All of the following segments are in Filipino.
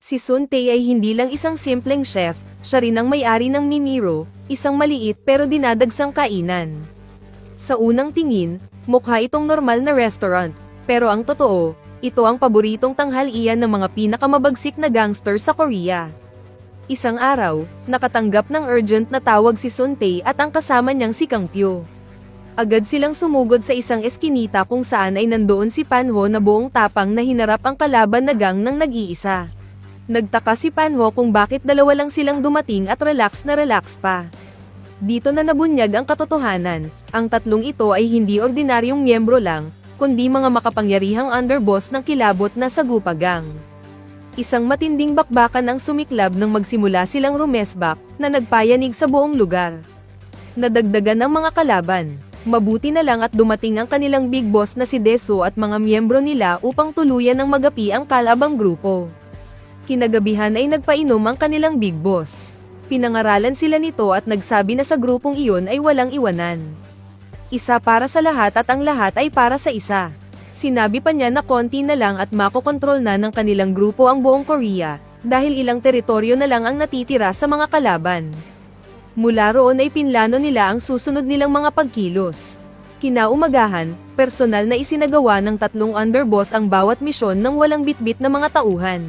Si Sun Tae ay hindi lang isang simpleng chef, siya rin ang may-ari ng Mimiro, isang maliit pero dinadagsang kainan. Sa unang tingin, mukha itong normal na restaurant, pero ang totoo, ito ang paboritong tanghalian ng mga pinakamabagsik na gangster sa Korea. Isang araw, nakatanggap ng urgent na tawag si Sun Tae at ang kasama niyang si Kang Pyo. Agad silang sumugod sa isang eskinita kung saan ay nandoon si Panho na buong tapang na hinarap ang kalaban na gang ng nag-iisa. Nagtaka si Panho kung bakit dalawa lang silang dumating at relax na relax pa. Dito na nabunyag ang katotohanan, ang tatlong ito ay hindi ordinaryong miyembro lang, kundi mga makapangyarihang underboss ng kilabot na Sagupa Gang. Isang matinding bakbakan ang sumiklab nang magsimula silang rumesbak, na nagpayanig sa buong lugar. Nadagdagan ang mga kalaban. Mabuti na lang at dumating ang kanilang big boss na si Deso at mga miyembro nila upang tuluyan ng magapi ang kalabang grupo. Kinagabihan ay nagpainom ang kanilang big boss. Pinangaralan sila nito at nagsabi na sa grupong iyon ay walang iwanan. Isa para sa lahat at ang lahat ay para sa isa. Sinabi pa niya na konti na lang at makokontrol na ng kanilang grupo ang buong Korea, dahil ilang teritoryo na lang ang natitira sa mga kalaban. Mula roon ay pinlano nila ang susunod nilang mga pagkilos. Kinaumagahan, personal na isinagawa ng tatlong underboss ang bawat misyon ng walang bitbit na mga tauhan.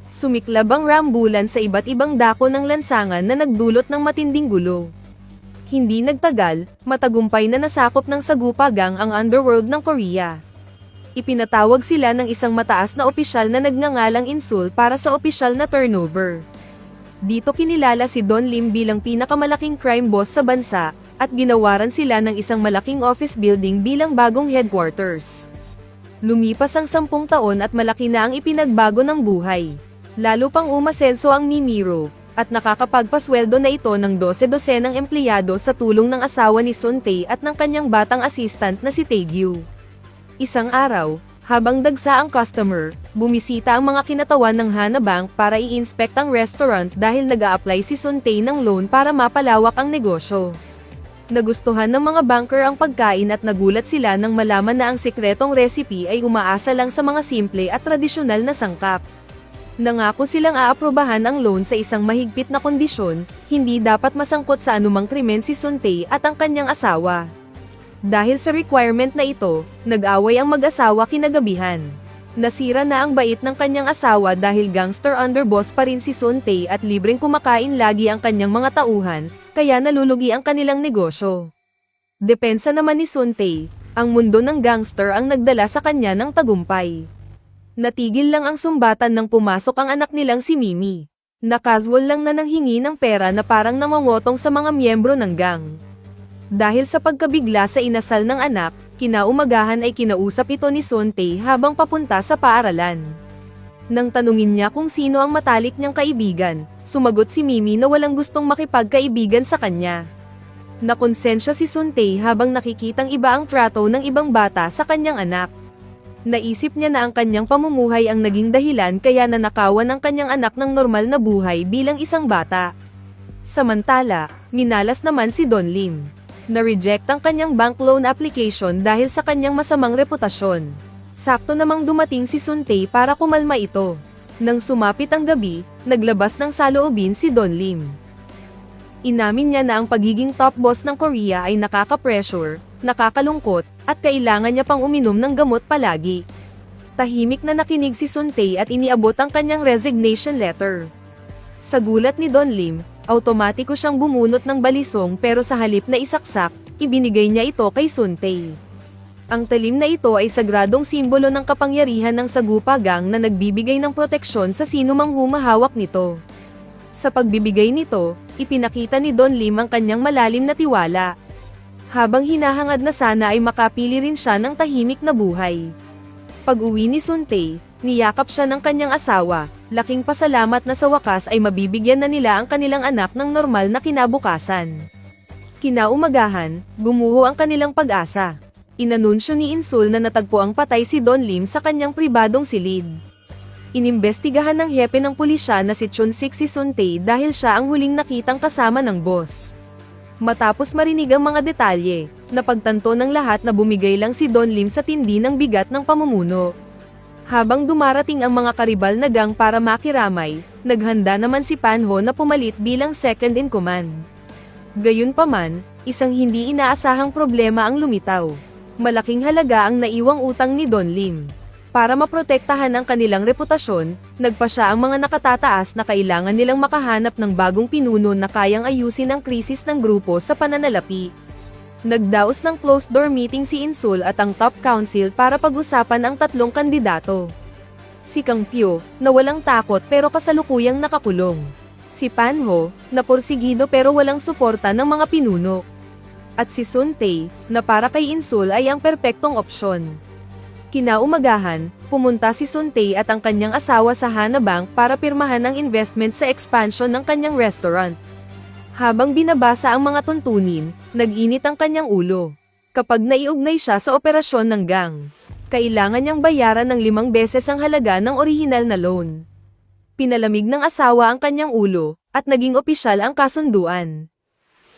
Sumiklab ang rambulan sa iba't ibang dako ng lansangan na nagdulot ng matinding gulo. Hindi nagtagal, matagumpay na nasakop ng Sagupa Gang ang underworld ng Korea. Ipinatawag sila ng isang mataas na opisyal na nagngangalang Insul para sa opisyal na turnover. Dito kinilala si Don Lim bilang pinakamalaking crime boss sa bansa, at ginawaran sila ng isang malaking office building bilang bagong headquarters. Lumipas ang 10 taon at malaki na ang ipinagbago ng buhay. Lalo pang umasenso ang Mimiro, at nakakapagpasweldo na ito ng 12 ng empleyado sa tulong ng asawa ni Sun Tae at ng kanyang batang assistant na si Taegyu. Isang araw, habang dagsa ang customer, bumisita ang mga kinatawan ng Hana Bank para i-inspect ang restaurant dahil nag-a-apply si Sun Tae ng loan para mapalawak ang negosyo. Nagustuhan ng mga banker ang pagkain at nagulat sila nang malaman na ang sikretong recipe ay umaasa lang sa mga simple at tradisyonal na sangkap. Nangako silang aaprubahan ang loan sa isang mahigpit na kondisyon, hindi dapat masangkot sa anumang krimen si Sun Tae at ang kanyang asawa. Dahil sa requirement na ito, nag-away ang mag-asawa kinagabihan. Nasira na ang bait ng kanyang asawa dahil gangster underboss pa rin si Sun Tae at libreng kumakain lagi ang kanyang mga tauhan, kaya nalulugi ang kanilang negosyo. Depensa naman ni Sun Tae, ang mundo ng gangster ang nagdala sa kanya ng tagumpay. Natigil lang ang sumbatan nang pumasok ang anak nilang si Mimi. Na-casual lang na nanghingi ng pera na parang namangotong sa mga miyembro ng gang. Dahil sa pagkabigla sa inasal ng anak, kinaumagahan ay kinausap ito ni Sun Tae habang papunta sa paaralan. Nang tanungin niya kung sino ang matalik niyang kaibigan, sumagot si Mimi na walang gustong makipagkaibigan sa kanya. Nakonsensya si Sun Tae habang nakikitang iba ang trato ng ibang bata sa kanyang anak. Naisip niya na ang kanyang pamumuhay ang naging dahilan kaya nanakawan ang kanyang anak ng normal na buhay bilang isang bata. Samantala, minalas naman si Don Lim. Na-reject ang kanyang bank loan application dahil sa kanyang masamang reputasyon. Sakto namang dumating si Sun Tae para kumalma ito. Nang sumapit ang gabi, naglabas ng saloobin si Don Lim. Inamin niya na ang pagiging top boss ng Korea ay nakaka-pressure, nakakalungkot, at kailangan niya pang uminom ng gamot palagi. Tahimik na nakinig si Sun Tae at iniabot ang kanyang resignation letter. Sa gulat ni Don Lim, automatiko siyang bumunot ng balisong pero sa halip na isaksak, ibinigay niya ito kay Sun Tae. Ang talim na ito ay sagradong simbolo ng kapangyarihan ng Sagupa Gang na nagbibigay ng proteksyon sa sinumang humahawak nito. Sa pagbibigay nito, ipinakita ni Don Lim ang kanyang malalim na tiwala. Habang hinahangad na sana ay makapili rin siya ng tahimik na buhay. Pag-uwi ni Sun Tae, niyakap siya ng kanyang asawa, laking pasalamat na sa wakas ay mabibigyan na nila ang kanilang anak ng normal na kinabukasan. Kinaumagahan, gumuho ang kanilang pag-asa. Inanunsyo ni Insul na natagpo ang patay si Don Lim sa kanyang pribadong silid. Inimbestigahan ng hepe ng pulisya na si Chun Sik si Sun Tae dahil siya ang huling nakitang kasama ng boss. Matapos marinig ang mga detalye, napagtanto ng lahat na bumigay lang si Don Lim sa tindi ng bigat ng pamumuno. Habang dumarating ang mga karibal na gang para makiramay, naghanda naman si Panho na pumalit bilang second in command. Gayunpaman, isang hindi inaasahang problema ang lumitaw. Malaking halaga ang naiwang utang ni Don Lim. Para maprotektahan ang kanilang reputasyon, nagpa siya ang mga nakatataas na kailangan nilang makahanap ng bagong pinuno na kayang ayusin ang krisis ng grupo sa pananalapi. Nagdaos ng closed-door meeting si Insul at ang top council para pag-usapan ang tatlong kandidato. Si Kang Pyo, na walang takot pero kasalukuyang nakakulong. Si Panho, na porsigido pero walang suporta ng mga pinuno. At si Sun Tae, na para kay Insul ay ang perpektong opsyon. Kinaumagahan, pumunta si Sun Tae at ang kanyang asawa sa Hana Bank para pirmahan ang investment sa expansion ng kanyang restaurant. Habang binabasa ang mga tuntunin, nag-init ang kanyang ulo. Kapag naiugnay siya sa operasyon ng gang, kailangan niyang bayaran ng 5 beses ang halaga ng orihinal na loan. Pinalamig ng asawa ang kanyang ulo, at naging opisyal ang kasunduan.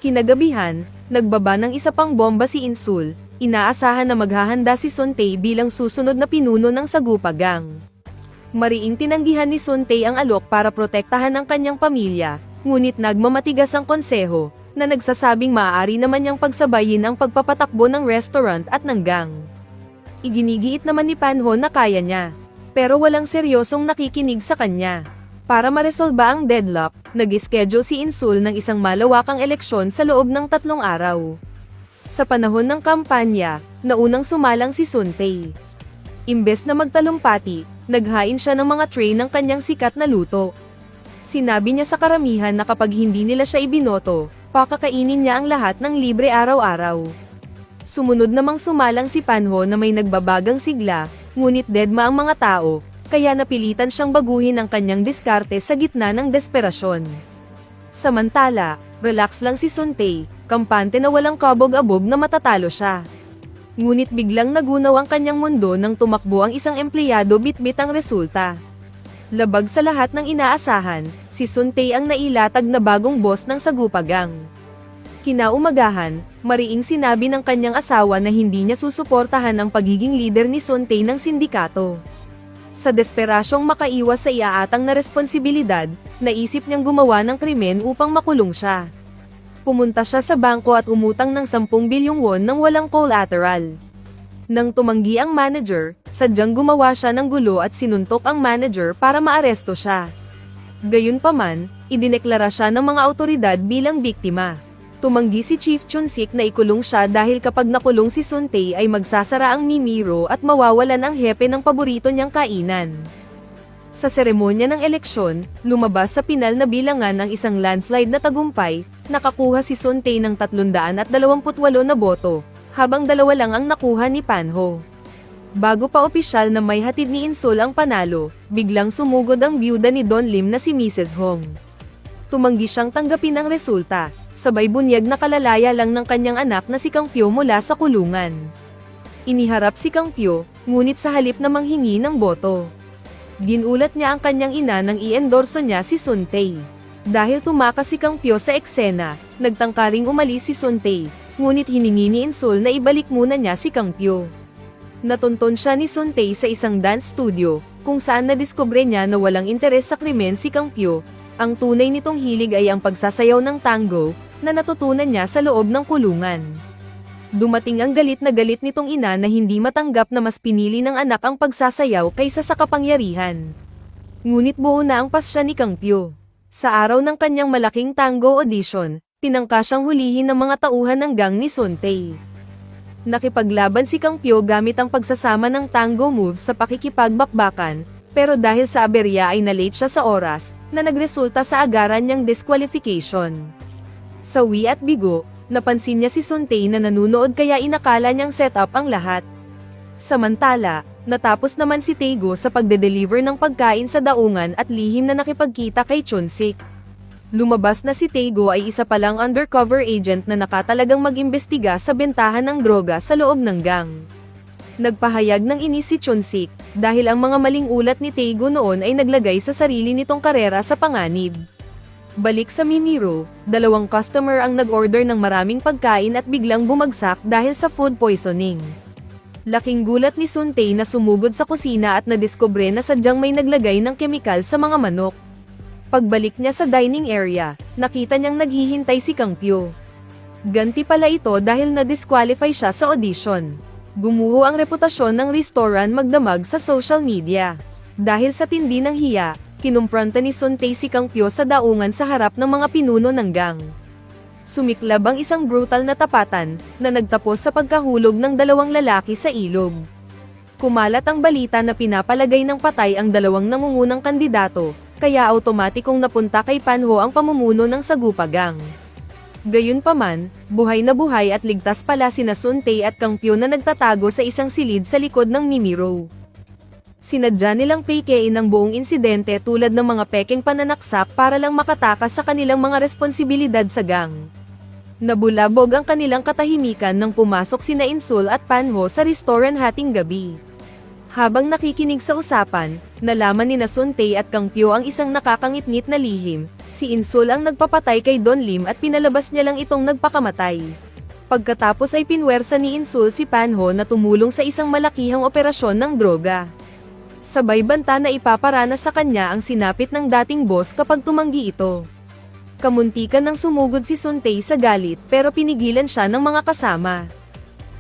Kinagabihan, nagbaba ng isa pang bomba si Insul, inaasahan na maghahanda si Sun Tae bilang susunod na pinuno ng Sagupa Gang. Mariing tinanggihan ni Sun Tae ang alok para protektahan ang kanyang pamilya, ngunit nagmamatigas ang konseho, na nagsasabing maaari naman niyang pagsabayin ang pagpapatakbo ng restaurant at ng gang. Iginigiit naman ni Panho na kaya niya, pero walang seryosong nakikinig sa kanya. Para maresolba ang deadlock, nag-schedule si Insul ng isang malawakang eleksyon sa loob ng 3 araw. Sa panahon ng kampanya, naunang sumalang si Sun Tae. Imbes na magtalumpati, naghain siya ng mga tray ng kanyang sikat na luto. Sinabi niya sa karamihan na kapag hindi nila siya ibinoto, pakakainin niya ang lahat ng libre araw-araw. Sumunod namang sumalang si Panho na may nagbabagang sigla, ngunit dedma ang mga tao, kaya napilitan siyang baguhin ang kanyang diskarte sa gitna ng desperasyon. Samantala, relax lang si Sun Tae, kampante na walang kabog-abog na matatalo siya. Ngunit biglang nagunaw ang kanyang mundo nang tumakbo ang isang empleyado bitbit ang resulta. Labag sa lahat ng inaasahan, si Sun Tae ang nailatag na bagong boss ng Sagupa Gang. Kinaumagahan, mariing sinabi ng kanyang asawa na hindi niya susuportahan ang pagiging leader ni Sun Tae ng sindikato. Sa desperasyong makaiwas sa iaatang na responsibilidad, naisip niyang gumawa ng krimen upang makulong siya. Pumunta siya sa bangko at umutang ng 10 bilyong won nang walang collateral. Nang tumanggi ang manager, sadyang gumawa siya ng gulo at sinuntok ang manager para maaresto siya. Gayunpaman, idineklara siya ng mga awtoridad bilang biktima. Tumanggi si Chief Chun-sik na ikulong siya dahil kapag nakulong si Sun Tae ay magsasara ang Mimiro at mawawalan ang hepe ng paborito niyang kainan. Sa seremonya ng eleksyon, lumabas sa pinal na bilangan ng isang landslide na tagumpay, nakakuha si Sun Tae ng 328 na boto, habang 2 lang ang nakuha ni Panho. Bago pa opisyal na may hatid ni Insul ang panalo, biglang sumugod ang byuda ni Don Lim na si Mrs. Hong. Tumanggi siyang tanggapin ang resulta, sabay bunyag na kalalaya lang ng kanyang anak na si Kang Pyo mula sa kulungan. Iniharap si Kang Pyo, ngunit sa halip na manghingi ng boto, ginulat niya ang kanyang ina nang i-endorso niya si Sun Tae. Dahil tumakas si Kang Pyo sa eksena, nagtangkaring umalis si Sun Tae, ngunit hiningi ni Insul na ibalik muna niya si Kang Pyo. Natunton siya ni Sun Tae sa isang dance studio, kung saan nadiskubre niya na walang interes sa krimen si Kang Pyo. Ang tunay nitong hilig ay ang pagsasayaw ng tango, na natutunan niya sa loob ng kulungan. Dumating ang galit na galit nitong ina na hindi matanggap na mas pinili ng anak ang pagsasayaw kaysa sa kapangyarihan. Ngunit buo na ang pasya ni Kang Pyo. Sa araw ng kanyang malaking tango audition, tinangka siyang hulihin ng mga tauhan ng gang ni Sun Tae. Nakipaglaban si Kang Pyo gamit ang pagsasama ng tango moves sa pakikipagbakbakan, pero dahil sa aberya ay na-late siya sa oras, na nagresulta sa agaran niyang disqualification. Sa Wi at Bigo, napansin niya si Sun Tae na nanunood kaya inakala niyang set up ang lahat. Samantala, natapos naman si Taego sa pagde-deliver ng pagkain sa daungan at lihim na nakipagkita kay Chun-sik. Lumabas na si Taego ay isa palang undercover agent na nakatalagang mag-imbestiga sa bentahan ng droga sa loob ng gang. Nagpahayag ng inis si Chun-sik, dahil ang mga maling ulat ni Taego noon ay naglagay sa sarili nitong karera sa panganib. Balik sa Mimiro, 2 customer ang nag-order ng maraming pagkain at biglang bumagsak dahil sa food poisoning. Laking gulat ni Sun-tae na sumugod sa kusina at nadiskubre na sadyang may naglagay ng kemikal sa mga manok. Pagbalik niya sa dining area, nakita niyang naghihintay si Kang Pyo. Ganti pala ito dahil na-disqualify siya sa audition. Gumuho ang reputasyon ng restaurant magdamag sa social media. Dahil sa tindi ng hiya, kinumpronta ni Sun-tae si Kang Pyo sa daungan sa harap ng mga pinuno ng gang. Sumiklab ang isang brutal na tapatan, na nagtapos sa pagkahulog ng dalawang lalaki sa ilog. Kumalat ang balita na pinapalagay ng patay ang dalawang nangungunang kandidato, kaya automatikong napunta kay Panho ang pamumuno ng Sagupa Gang. Gayunpaman, buhay na buhay at ligtas pala sina Sun-tae at Kang Pyo na nagtatago sa isang silid sa likod ng Mimiro. Sinadya nilang pekein ang buong insidente tulad ng mga pekeng pananaksak para lang makatakas sa kanilang mga responsibilidad sa gang. Nabulabog ang kanilang katahimikan nang pumasok sina Insul at Panho sa restaurant hating gabi. Habang nakikinig sa usapan, nalaman ni Sun-tae at Kang Pyo ang isang nakakangit-ngit na lihim. Si Insul ang nagpapatay kay Don Lim at pinalabas niya lang itong nagpakamatay. Pagkatapos ay pinwersa ni Insul si Panho na tumulong sa isang malakihang operasyon ng droga. Sabay banta na ipaparana sa kanya ang sinapit ng dating boss kapag tumanggi ito. Kamuntikan nang sumugod si Sun-tae sa galit pero pinigilan siya ng mga kasama.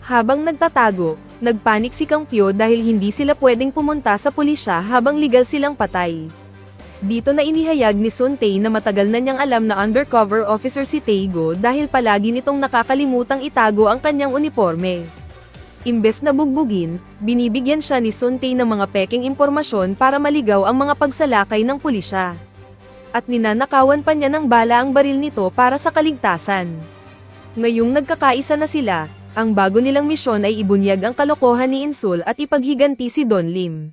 Habang nagtatago, nagpanik si Kang Pyo dahil hindi sila pwedeng pumunta sa pulisya habang legal silang patay. Dito na inihayag ni Sun-tae na matagal na niyang alam na undercover officer si Taego dahil palagi nitong nakakalimutang itago ang kanyang uniforme. Imbes na bugbugin, binibigyan siya ni Sun-tae ng mga peking impormasyon para maligaw ang mga pagsalakay ng pulisya. At ninanakawan pa niya ng bala ang baril nito para sa kaligtasan. Ngayong nagkakaisa na sila, ang bago nilang misyon ay ibunyag ang kalokohan ni Insul at ipaghiganti si Don Lim.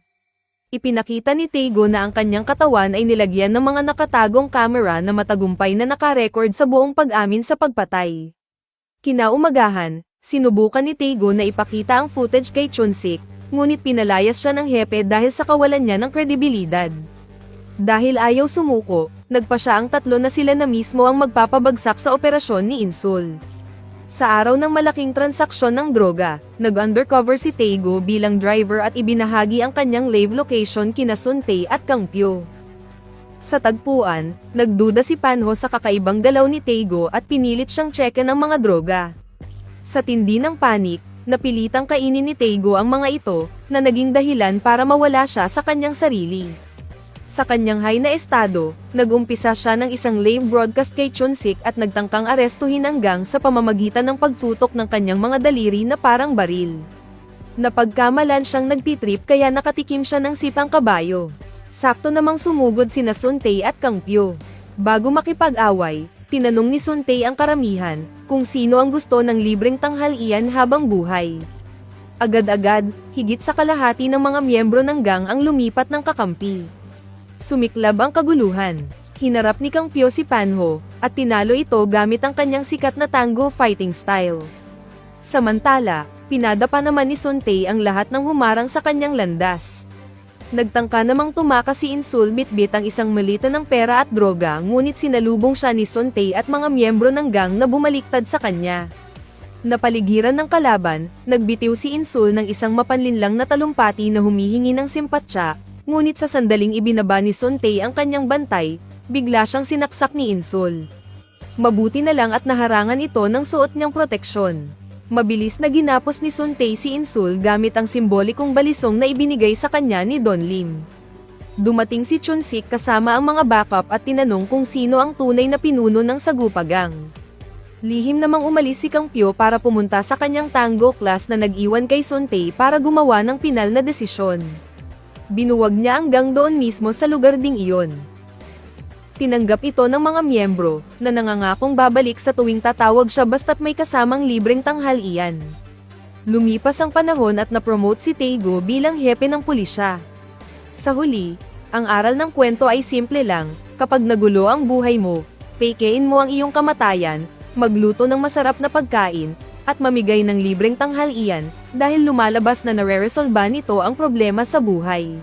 Ipinakita ni Taego na ang kanyang katawan ay nilagyan ng mga nakatagong kamera na matagumpay na nakarecord sa buong pag-amin sa pagpatay. Kinaumagahan, sinubukan ni Taego na ipakita ang footage kay Chun-sik, ngunit pinalayas siya ng hepe dahil sa kawalan niya ng kredibilidad. Dahil ayaw sumuko, nagpa siya ang tatlo na sila na mismo ang magpapabagsak sa operasyon ni Insul. Sa araw ng malaking transaksyon ng droga, nag-undercover si Taego bilang driver at ibinahagi ang kanyang live location kina Sun-tae at Kang Pyo. Sa tagpuan, nagduda si Panho sa kakaibang galaw ni Taego at pinilit siyang checken ang mga droga. Sa tindi ng panik, napilitang kainin ni Taego ang mga ito, na naging dahilan para mawala siya sa kanyang sarili. Sa kanyang high na estado, nag-umpisa siya ng isang lame broadcast kay Chun-sik at nagtangkang arestuhin ang gang sa pamamagitan ng pagtutok ng kanyang mga daliri na parang baril. Napagkamalan siyang nagtitrip kaya nakatikim siya ng sipang kabayo. Sakto namang sumugod sina Sun-tae at Kang Pyo. Bago makipag-away, tinanong ni Sun-tae ang karamihan kung sino ang gusto ng libreng tanghalian habang buhay. Agad-agad, higit sa kalahati ng mga miyembro ng gang ang lumipat ng kakampi. Sumiklab ang kaguluhan. Hinarap ni Kang Pyo si Panho, at tinalo ito gamit ang kanyang sikat na tango fighting style. Samantala, pinadapa naman ni Sun-tae ang lahat ng humarang sa kanyang landas. Nagtangka namang tumakas si Insul bitbit ang isang malita ng pera at droga ngunit sinalubong siya ni Sun-tae at mga miyembro ng gang na bumaliktad sa kanya. Napaligiran ng kalaban, nagbitiw si Insul ng isang mapanlinlang na talumpati na humihingi ng simpatsya. Ngunit sa sandaling ibinaba ni Sun-tae ang kanyang bantay, bigla siyang sinaksak ni Insul. Mabuti na lang at naharangan ito ng suot niyang proteksyon. Mabilis na ginapos ni Sun-tae si Insul gamit ang simbolikong balisong na ibinigay sa kanya ni Don Lim. Dumating si Chun-sik kasama ang mga backup at tinanong kung sino ang tunay na pinuno ng Sagupa Gang. Lihim namang umalis si Kang Pyo para pumunta sa kanyang tango class na nag-iwan kay Sun-tae para gumawa ng pinal na desisyon. Binuwag niya ang gang doon mismo sa lugar ding iyon. Tinanggap ito ng mga miyembro, na nangangakong babalik sa tuwing tatawag siya basta't may kasamang libreng tanghalian. Lumipas ang panahon at na-promote si Taego bilang hepe ng pulisya. Sa huli, ang aral ng kwento ay simple lang, kapag nagulo ang buhay mo, pekein mo ang iyong kamatayan, magluto ng masarap na pagkain, at mamigay ng libreng tanghalian, dahil lumalabas na nare-resolba nito ang problema sa buhay.